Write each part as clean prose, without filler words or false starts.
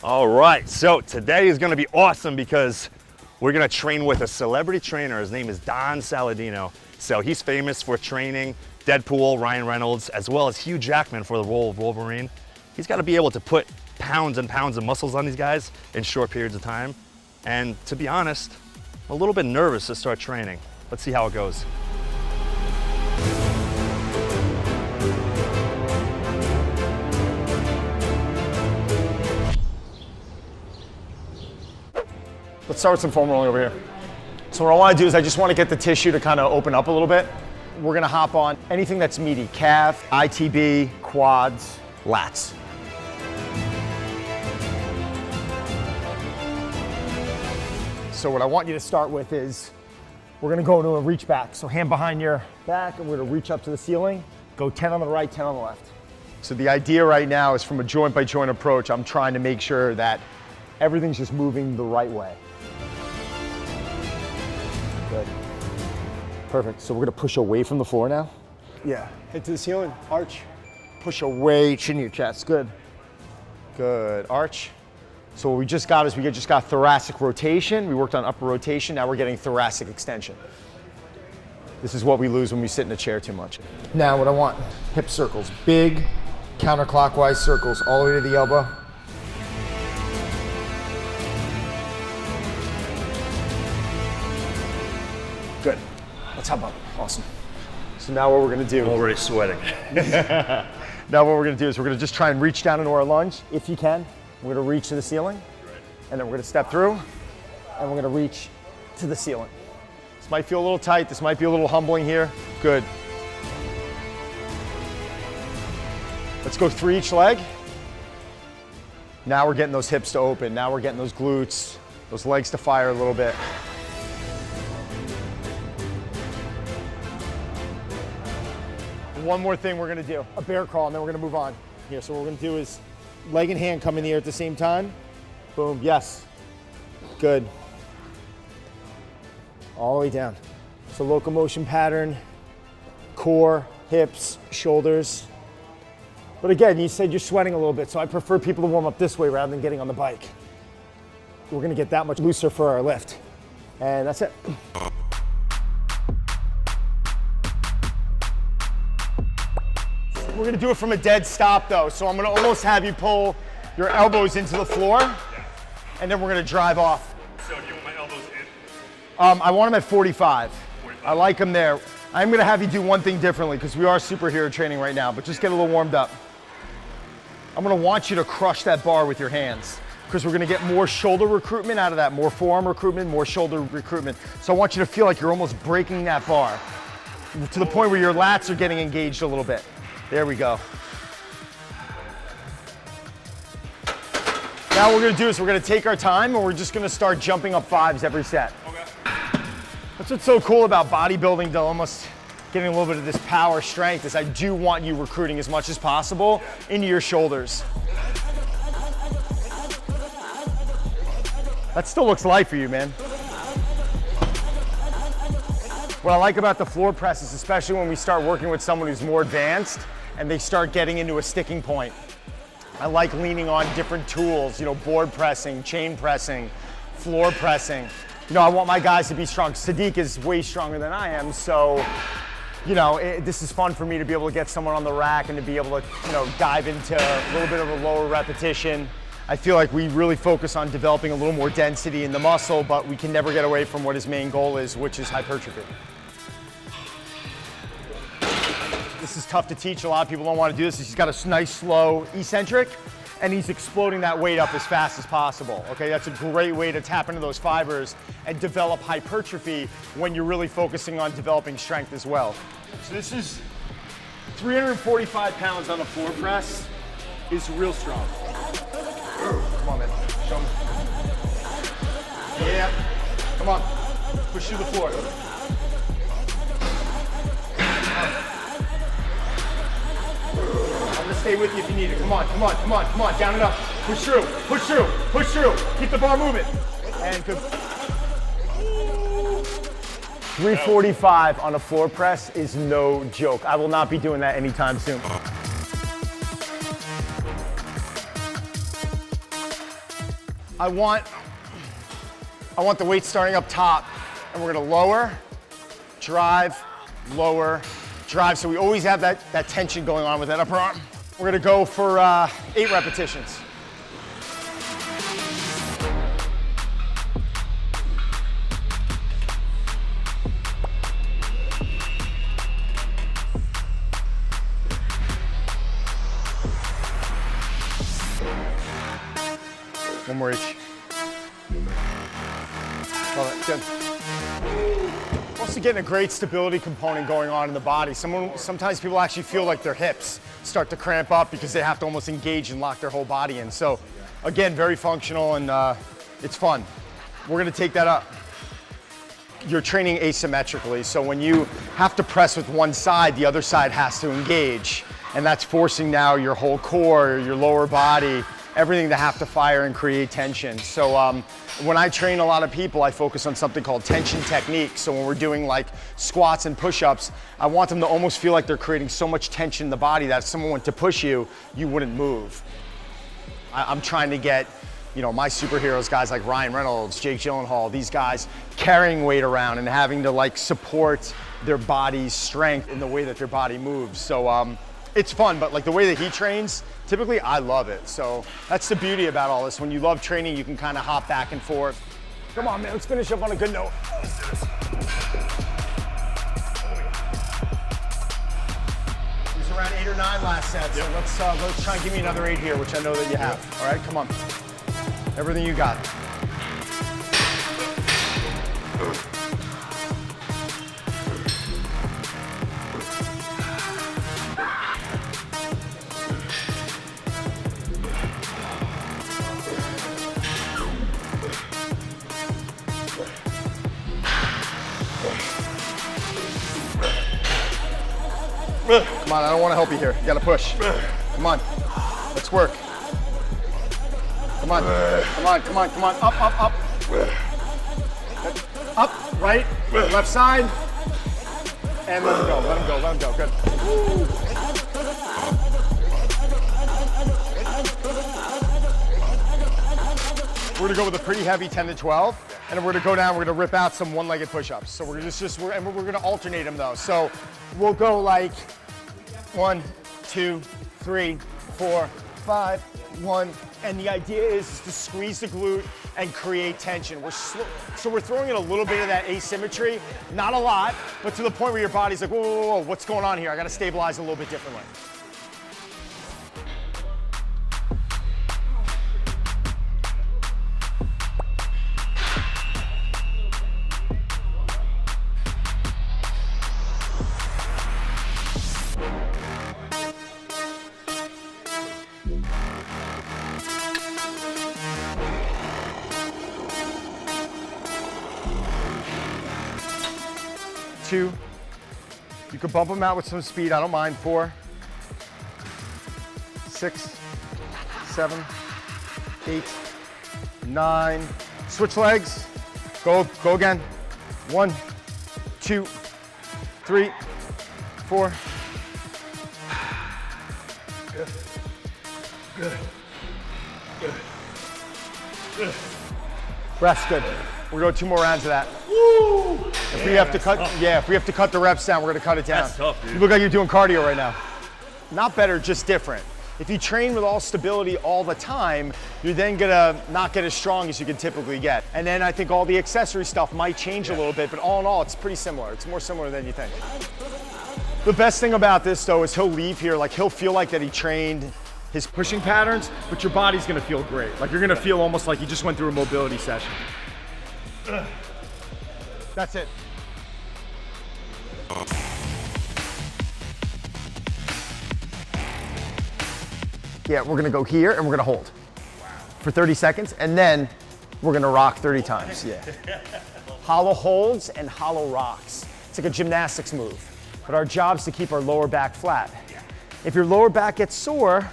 All right, so today is gonna be awesome because we're gonna train with a celebrity trainer. His name is Don Saladino. So he's famous for training Deadpool, Ryan Reynolds, as well as Hugh Jackman for the role of Wolverine. He's gotta be able to put pounds and pounds of muscles on these guys in short periods of time. And to be honest, I'm a little bit nervous to start training. Let's see how it goes. Let's start with some foam rolling over here. So what I want to do is I just want to get the tissue to kind of open up a little bit. We're going to hop on anything that's meaty: calf, ITB, quads, lats. So what I want you to start with is we're going to go into a reach back. So hand behind your back, and we're going to reach up to the ceiling. Go 10 on the right, 10 on the left. So the idea right now is from a joint by joint approach, I'm trying to make sure that everything's just moving the right way. Good. Perfect. So we're gonna push away from the floor now. Yeah. Head to the ceiling. Arch. Push away. Chin to your chest. Good. Good. Arch. So what we just got is we just got thoracic rotation. We worked on upper rotation. Now we're getting thoracic extension. This is what we lose when we sit in a chair too much. Now what I want, hip circles. Big counterclockwise circles all the way to the elbow. Good. Let's hop up. Awesome. So now what we're gonna do. I'm already sweating. Now what we're gonna do is we're gonna just try and reach down into our lunge, if you can. We're gonna reach to the ceiling, and then we're gonna step through, and we're gonna reach to the ceiling. This might feel a little tight. This might be a little humbling here. Good. Let's go 3 each leg. Now we're getting those hips to open. Now we're getting those glutes, those legs to fire a little bit. One more thing we're gonna do, a bear crawl, and then we're gonna move on. Here, so what we're gonna do is leg and hand come in the air at the same time. Boom, yes. Good. All the way down. So locomotion pattern, core, hips, shoulders. But again, you said you're sweating a little bit, so I prefer people to warm up this way rather than getting on the bike. We're gonna get that much looser for our lift. And that's it. We're gonna do it from a dead stop though, so I'm gonna almost have you pull your elbows into the floor, and then we're gonna drive off. So do you want my elbows in? I want them at 45. I like them there. I'm gonna have you do one thing differently because we are superhero training right now, but just get a little warmed up. I'm gonna want you to crush that bar with your hands because we're gonna get more shoulder recruitment out of that, more forearm recruitment, more shoulder recruitment. So I want you to feel like you're almost breaking that bar to the point where your lats are getting engaged a little bit. There we go. Now what we're gonna do is we're gonna take our time and we're just gonna start jumping up 5s every set. Okay. That's what's so cool about bodybuilding, though, almost getting a little bit of this power strength, is I do want you recruiting as much as possible into your shoulders. That still looks light for you, man. What I like about the floor press is especially when we start working with someone who's more advanced and they start getting into a sticking point. I like leaning on different tools, you know, board pressing, chain pressing, floor pressing. You know, I want my guys to be strong. Sadiq is way stronger than I am, so, you know, this is fun for me to be able to get someone on the rack and to be able to, you know, dive into a little bit of a lower repetition. I feel like we really focus on developing a little more density in the muscle, but we can never get away from what his main goal is, which is hypertrophy. This is tough to teach. A lot of people don't want to do this. He's got a nice, slow eccentric, and he's exploding that weight up as fast as possible. Okay, that's a great way to tap into those fibers and develop hypertrophy when you're really focusing on developing strength as well. So this is 345 pounds on a floor press is real strong. Come on, man. Show me. Yeah. Come on. Push through the floor. I'm gonna stay with you if you need it. Come on, come on, come on, come on. Down and up. Push through, push through, push through. Keep the bar moving. And good. 345 on a floor press is no joke. I will not be doing that anytime soon. I want the weight starting up top, and we're gonna lower, drive, lower, drive. So we always have that tension going on with that upper arm. We're gonna go for 8 repetitions. One more each. Love it, good. Also getting a great stability component going on in the body. Sometimes people actually feel like their hips start to cramp up because they have to almost engage and lock their whole body in. So again, very functional and it's fun. We're gonna take that up. You're training asymmetrically, so when you have to press with one side, the other side has to engage. And that's forcing now your whole core, your lower body, everything to have to fire and create tension. So when I train a lot of people, I focus on something called tension technique. So when we're doing like squats and push-ups, I want them to almost feel like they're creating so much tension in the body that if someone went to push you, you wouldn't move. I'm trying to get, you know, my superheroes, guys like Ryan Reynolds, Jake Gyllenhaal, these guys carrying weight around and having to like support their body's strength in the way that their body moves. So it's fun, but like the way that he trains, typically I love it. So that's the beauty about all this. When you love training, you can kind of hop back and forth. Come on, man, let's finish up on a good note. Let's do this. He was around 8 or 9 last set, so let's try and give me another 8 here, which I know that you have. All right, come on. Everything you got. Come on, I don't want to help you here. You got to push. Come on. Let's work. Come on. Come on, come on, come on. Up, up, up. Up, right, left side. And let him go, let him go, let him go. Good. We're gonna go with a pretty heavy 10 to 12, and then we're gonna go down, we're gonna rip out some one-legged push-ups. So we're gonna alternate them though. So we'll go like 1, 2, 3, 4, 5, 1. And the idea is to squeeze the glute and create tension. So we're throwing in a little bit of that asymmetry, not a lot, but to the point where your body's like, whoa, whoa, whoa, what's going on here? I gotta stabilize a little bit differently. You can bump them out with some speed, I don't mind. 4, 6, 7, 8, 9. Switch legs. Go again. 1, 2, 3, 4. Good. Good. Good. Good. Rest, good. We're going to go 2 more rounds of that. Woo! If we have to cut the reps down, we're gonna cut it down. That's tough, dude. You look like you're doing cardio right now. Not better, just different. If you train with all stability all the time, you're then gonna not get as strong as you can typically get. And then I think all the accessory stuff might change a little bit, but all in all, it's pretty similar. It's more similar than you think. The best thing about this though is he'll leave here, like he'll feel like that he trained his pushing patterns, but your body's gonna feel great. Like you're gonna feel almost like you just went through a mobility session. That's it. Yeah, we're gonna go here and we're gonna hold for 30 seconds and then we're gonna rock 30 times, yeah. Hollow holds and hollow rocks. It's like a gymnastics move, but our job is to keep our lower back flat. If your lower back gets sore,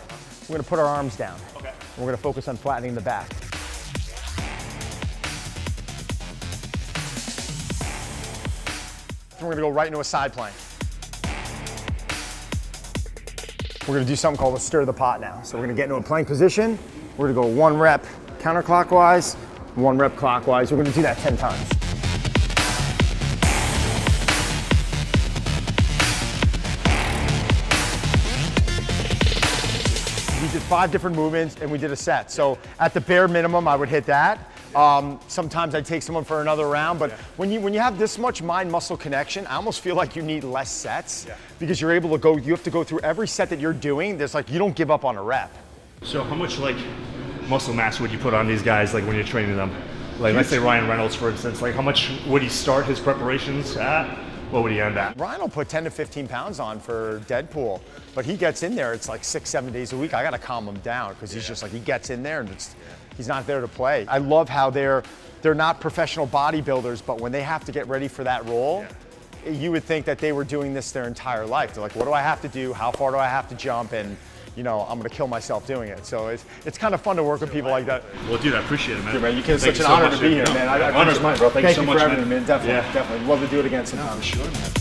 we're gonna put our arms down. Okay. We're gonna focus on flattening the back. We're gonna go right into a side plank. We're gonna do something called a stir the pot now. So we're gonna get into a plank position. We're gonna go 1 rep counterclockwise, 1 rep clockwise. We're gonna do that 10 times. We did 5 different movements and we did a set. So at the bare minimum, I would hit that. Sometimes I'd take someone for another round, but when you have this much mind-muscle connection, I almost feel like you need less sets because you're able to go, you have to go through every set that you're doing. There's like, you don't give up on a rep. So how much like muscle mass would you put on these guys like when you're training them? Like let's say Ryan Reynolds, for instance, like how much would he start his preparations at? What would he end at? Ryan will put 10 to 15 pounds on for Deadpool, but he gets in there, it's like 6-7 days a week. I gotta calm him down because he's just like, he gets in there and he's not there to play. I love how they're not professional bodybuilders, but when they have to get ready for that role, you would think that they were doing this their entire life. They're like, what do I have to do? How far do I have to jump? And you know, I'm gonna kill myself doing it. So it's kind of fun to work with people like that. Well, dude, I appreciate it, man. Yeah, man, it's such an honor to be here, man. Honor's mine, bro. Thank you so much, for man. having me, man. Definitely, definitely. Love to do it again sometime. For sure, man.